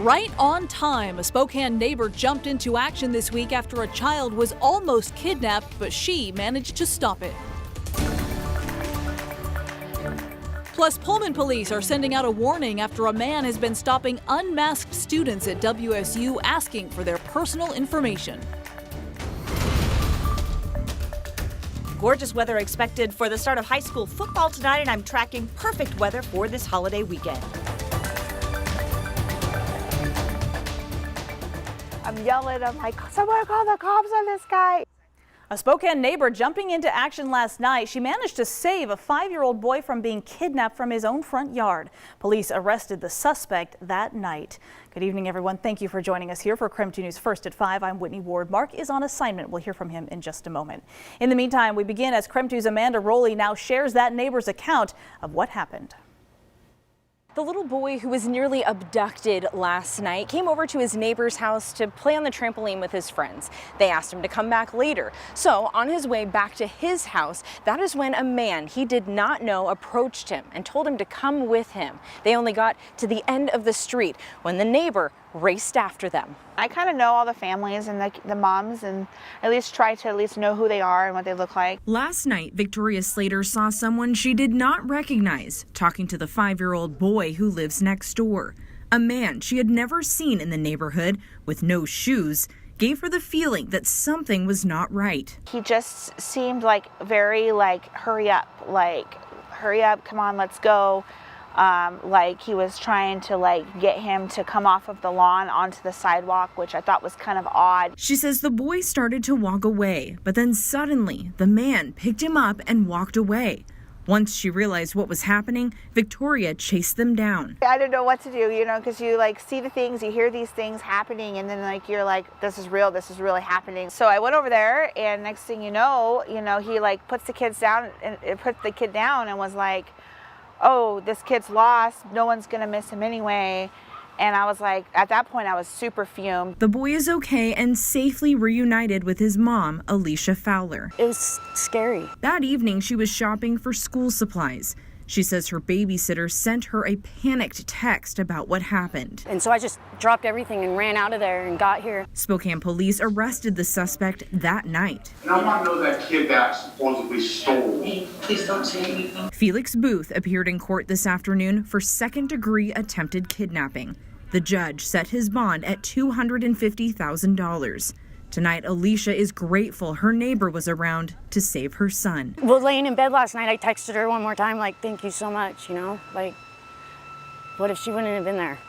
Right on time, a Spokane neighbor jumped into action this week after a child was almost kidnapped, but she managed to stop it. Plus, Pullman police are sending out a warning after a man has been stopping unmasked students at WSU asking for their personal information. Gorgeous weather expected for the start of high school football tonight, and I'm tracking perfect weather for this holiday weekend. I'm yelling, I'm like, someone call the cops on this guy. A Spokane neighbor jumping into action last night. She managed to save a 5-year-old boy from being kidnapped from his own front yard. Police arrested the suspect that night. Good evening, everyone. Thank you for joining us here for Krem2 News First at 5. I'm Whitney Ward. Mark is on assignment. We'll hear from him in just a moment. In the meantime, we begin as Krem2's Amanda Rowley now shares that neighbor's account of what happened. The little boy who was nearly abducted last night came over to his neighbor's house to play on the trampoline with his friends. They asked him to come back later. So on his way back to his house, that is when a man he did not know approached him and told him to come with him. They only got to the end of the street when the neighbor raced after them. I kind of know all the families and the moms, and at least try to know who they are and what they look like. Last night, Victoria Slater saw someone she did not recognize talking to the 5-year-old boy who lives next door. A man she had never seen in the neighborhood with no shoes gave her the feeling that something was not right. He just seemed very hurry up, come on, let's go. Like he was trying to get him to come off of the lawn onto the sidewalk, which I thought was kind of odd. She says the boy started to walk away, but then suddenly the man picked him up and walked away. Once she realized what was happening, Victoria chased them down. I didn't know what to do, because you see the things, you hear these things happening, and then you're like, this is real, this is really happening. So I went over there, and next thing you know, he puts the kids down and put the kid down and was like, oh, this kid's lost, no one's gonna miss him anyway. And I was like, at that point, I was super fumed. The boy is okay and safely reunited with his mom, Alicia Fowler. It was scary. That evening, she was shopping for school supplies. She says her babysitter sent her a panicked text about what happened. And so I just dropped everything and ran out of there and got here. Spokane police arrested the suspect that night. And I want to know that kid that supposedly stole. Please don't say anything. Felix Booth appeared in court this afternoon for second-degree attempted kidnapping. The judge set his bond at $250,000. Tonight, Alicia is grateful her neighbor was around to save her son. Well, laying in bed last night, I texted her one more time, thank you so much, what if she wouldn't have been there?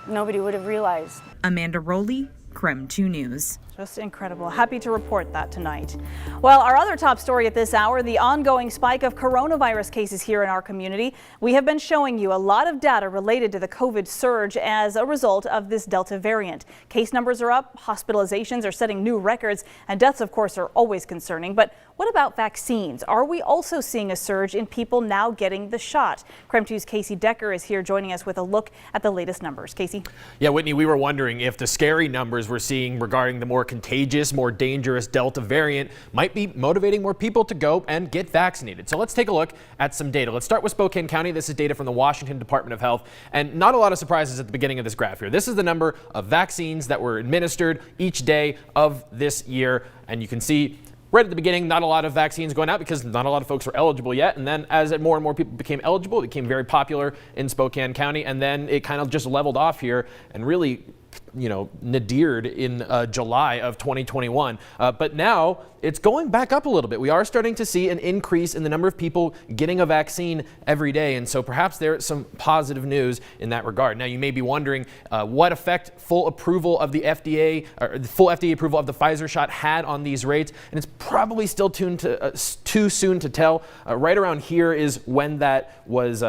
Nobody would have realized. Amanda Rowley, Krem2 News. Just incredible. Happy to report that tonight. Well, our other top story at this hour, the ongoing spike of coronavirus cases here in our community. We have been showing you a lot of data related to the COVID surge as a result of this Delta variant. Case numbers are up, hospitalizations are setting new records, and deaths, of course, are always concerning. But what about vaccines? Are we also seeing a surge in people now getting the shot? Krem2's Casey Decker is here joining us with a look at the latest numbers. Casey? Yeah, Whitney, we were wondering if the scary numbers we're seeing regarding the more contagious, more dangerous Delta variant might be motivating more people to go and get vaccinated. So let's take a look at some data. Let's start with Spokane County. This is data from the Washington Department of Health, and not a lot of surprises at the beginning of this graph here. This is the number of vaccines that were administered each day of this year, and you can see right at the beginning, not a lot of vaccines going out because not a lot of folks were eligible yet. And then as more and more people became eligible, it became very popular in Spokane County. And then it kind of just leveled off here and really, nadired in July of 2021. But now it's going back up a little bit. We are starting to see an increase in the number of people getting a vaccine every day. And so perhaps there's some positive news in that regard. Now, you may be wondering what effect full approval of the FDA or the full FDA approval of the Pfizer shot had on these rates. And it's probably still too soon to tell. Right around here is when that was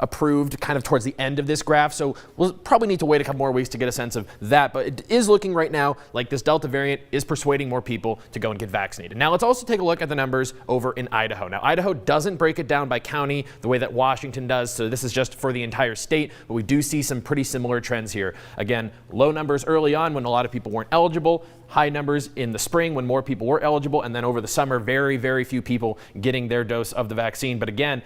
approved, kind of towards the end of this graph. So we'll probably need to wait a couple more weeks to get a sense of that. But it is looking right now like this Delta variant is persuading more people to go and get vaccinated. Now let's also take a look at the numbers over in Idaho. Now Idaho doesn't break it down by county the way that Washington does. So this is just for the entire state, but we do see some pretty similar trends here. Again, low numbers early on when a lot of people weren't eligible, high numbers in the spring when more people were eligible, and then over the summer, very, very few people getting their dose of the vaccine. But again,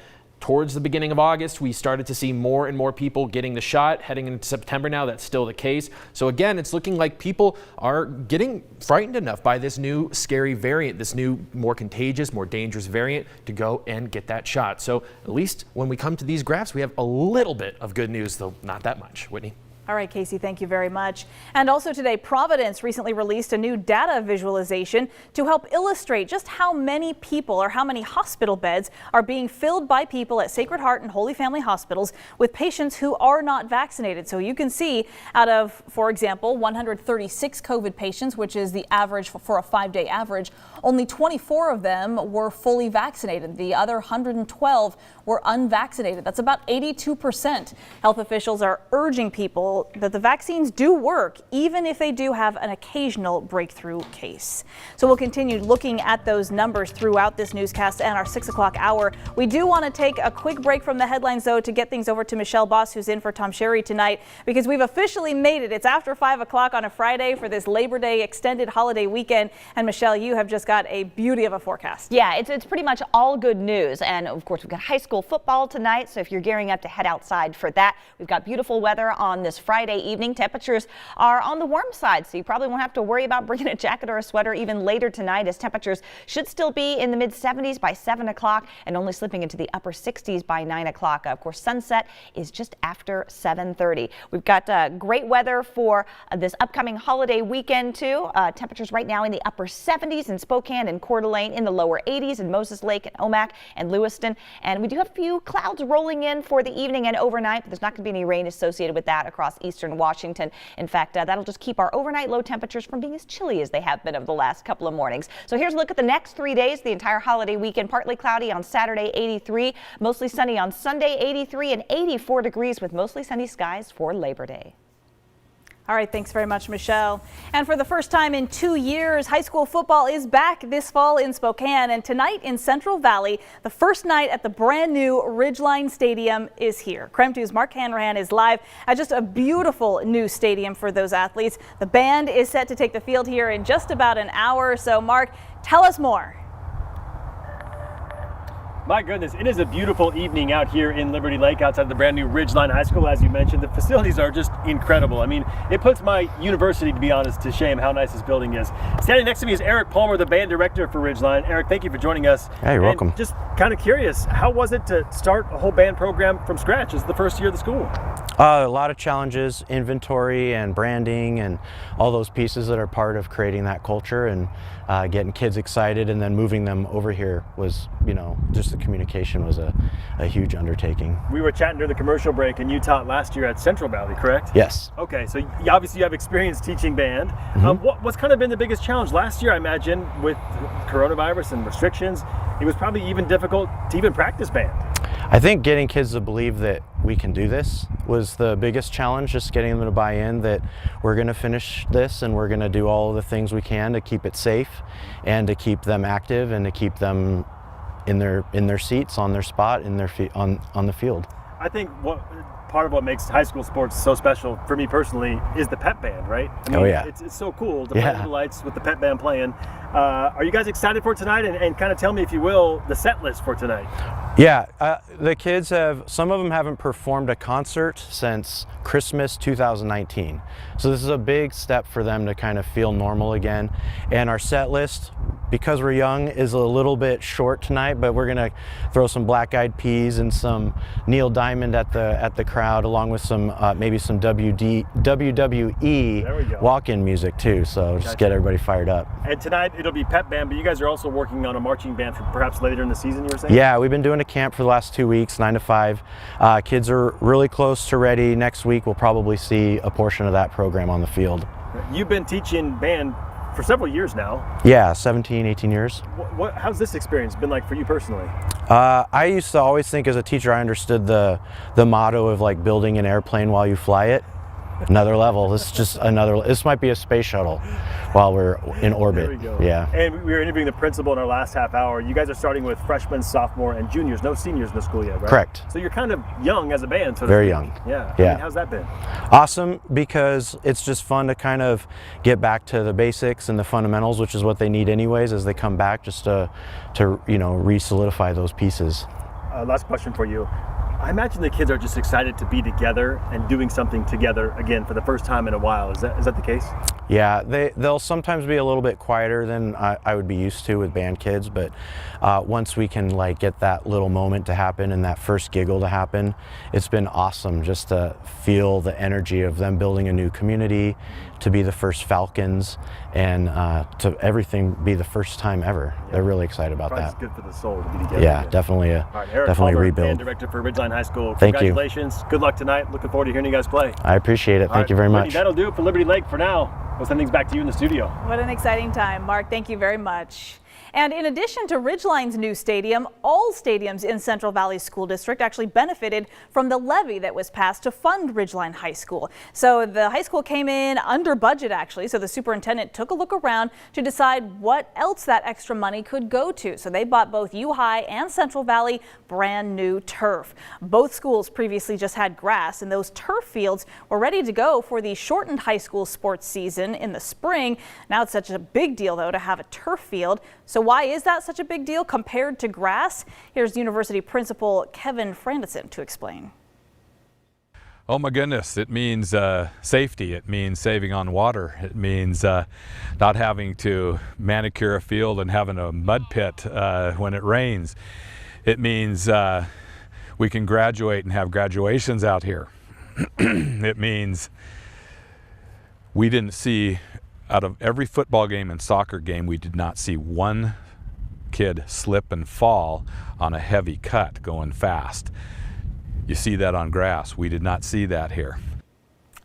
towards the beginning of August, we started to see more and more people getting the shot. Heading into September now, that's still the case. So again, it's looking like people are getting frightened enough by this new scary variant, this new more contagious, more dangerous variant, to go and get that shot. So at least when we come to these graphs, we have a little bit of good news, though not that much. Whitney? All right, Casey, thank you very much. And also today, Providence recently released a new data visualization to help illustrate just how many people or how many hospital beds are being filled by people at Sacred Heart and Holy Family hospitals with patients who are not vaccinated. So you can see out of, for example, 136 COVID patients, which is the average for a 5-day average, only 24 of them were fully vaccinated. The other 112 were unvaccinated. That's about 82%. Health officials are urging people that the vaccines do work, even if they do have an occasional breakthrough case. So we'll continue looking at those numbers throughout this newscast and our 6 o'clock hour. We do want to take a quick break from the headlines, though, to get things over to Michelle Boss, who's in for Tom Sherry tonight, because we've officially made it. It's after 5 o'clock on a Friday for this Labor Day extended holiday weekend. And Michelle, you have just got a beauty of a forecast. Yeah, it's pretty much all good news. And of course, we've got high school football tonight. So if you're gearing up to head outside for that, we've got beautiful weather on this Friday evening. Temperatures are on the warm side, so you probably won't have to worry about bringing a jacket or a sweater even later tonight, as temperatures should still be in the mid 70s by 7 o'clock and only slipping into the upper 60s by 9 o'clock. Of course, sunset is just after 7:30. We've got great weather for this upcoming holiday weekend, too. Temperatures right now in the upper 70s in Spokane and Coeur d'Alene, in the lower 80s in Moses Lake and Omak and Lewiston. And we do have a few clouds rolling in for the evening and overnight, but there's not going to be any rain associated with that across eastern Washington. In fact, that'll just keep our overnight low temperatures from being as chilly as they have been over the last couple of mornings. So here's a look at the next 3 days, the entire holiday weekend. Partly cloudy on Saturday, 83, mostly sunny on Sunday, 83, and 84 degrees with mostly sunny skies for Labor Day. All right, thanks very much, Michelle. And for the first time in 2 years, high school football is back this fall in Spokane. And tonight in Central Valley, the first night at the brand new Ridgeline Stadium is here. Krem2's Mark Hanrahan is live at just a beautiful new stadium for those athletes. The band is set to take the field here in just about an hour. So, Mark, tell us more. My goodness, it is a beautiful evening out here in Liberty Lake outside the brand new Ridgeline High School. As you mentioned, the facilities are just incredible. I mean, it puts my university, to be honest, to shame how nice this building is. Standing next to me is Eric Palmer, the band director for Ridgeline. Eric, thank you for joining us. Hey, you're welcome. Just kind of curious, how was it to start a whole band program from scratch? It's the first year of the school. A lot of challenges, inventory and branding and all those pieces that are part of creating that culture, and getting kids excited and then moving them over here was, just the communication was a huge undertaking. We were chatting during the commercial break, and you taught last year at Central Valley, correct? Yes. Okay, so obviously you have experience teaching band. What's kind of been the biggest challenge? Last year, I imagine, with coronavirus and restrictions, it was probably even difficult to even practice band. I think getting kids to believe that we can do this was the biggest challenge, just getting them to buy in that we're going to finish this and we're going to do all of the things we can to keep it safe and to keep them active and to keep them in their seats, on their spot, in their on the field. I think part of what makes high school sports so special for me personally is the pep band, right? I mean, oh yeah, it's so cool to play under the lights with the pep band playing. Are you guys excited for tonight? And kind of tell me, if you will, the set list for tonight. Yeah, the kids some of them haven't performed a concert since Christmas 2019. So this is a big step for them to kind of feel normal again. And our set list, because we're young, is a little bit short tonight, but we're gonna throw some Black Eyed Peas and some Neil Diamond at the crowd, along with some maybe some WWE walk-in music too. So just get everybody fired up. And tonight it'll be pep band, but you guys are also working on a marching band for perhaps later in the season, you were saying? Yeah, we've been doing a camp for the last 2 weeks, 9 to 5. Kids are really close to ready. Next week we'll probably see a portion of that program on the field. You've been teaching band for several years now. Yeah, 17, 18 years. How's this experience been like for you personally? I used to always think as a teacher I understood the motto of like building an airplane while you fly it. Another level. This is just this might be a space shuttle while we're in orbit. There we go. Yeah. And we were interviewing the principal in our last half hour. You guys are starting with freshmen, sophomore, and juniors. No seniors in the school yet, right? Correct. So you're kind of young as a band. So very young. Yeah. Yeah. I mean, how's that been? Awesome, because it's just fun to kind of get back to the basics and the fundamentals, which is what they need anyways as they come back, just to re-solidify those pieces. last question for you. I imagine the kids are just excited to be together and doing something together again for the first time in a while. Is that the case? Yeah, they'll sometimes be a little bit quieter than I would be used to with band kids, but once we can like get that little moment to happen and that first giggle to happen, it's been awesome just to feel the energy of them building a new community, to be the first Falcons, and to everything be the first time ever. Yeah. They're really excited about that. It's good for the soul to be together. Yeah, again. definitely All right, Eric definitely Palmer, rebuild. Band director for Ridgeline High School. Thank you. Congratulations. Good luck tonight. Looking forward to hearing you guys play. I appreciate it. Thank you very much. That'll do it for Liberty Lake for now. We'll send things back to you in the studio. What an exciting time, Mark. Thank you very much. And in addition to Ridgeline's new stadium, all stadiums in Central Valley School District actually benefited from the levy that was passed to fund Ridgeline High School. So the high school came in under budget, actually. So the superintendent took a look around to decide what else that extra money could go to. So they bought both U-High and Central Valley brand new turf. Both schools previously just had grass, and those turf fields were ready to go for the shortened high school sports season in the spring. Now it's such a big deal, though, to have a turf field. So why is that such a big deal compared to grass? Here's University Principal Kevin Frandison to explain. Oh my goodness, it means safety, it means saving on water, it means not having to manicure a field and having a mud pit when it rains. It means we can graduate and have graduations out here. It means we didn't see, out of every football game and soccer game, we did not see one kid slip and fall on a heavy cut going fast. You see that on grass. We did not see that here.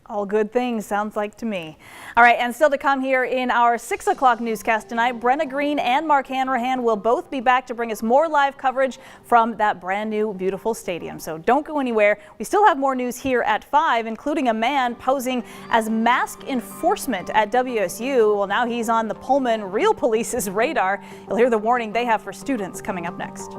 All good things, sounds like to me. All right, and still to come here in our 6 o'clock newscast tonight, Brenna Green and Mark Hanrahan will both be back to bring us more live coverage from that brand new, beautiful stadium. So don't go anywhere. We still have more news here at 5, including a man posing as mask enforcement at WSU. Well, now he's on the Pullman Real Police's radar. You'll hear the warning they have for students coming up next.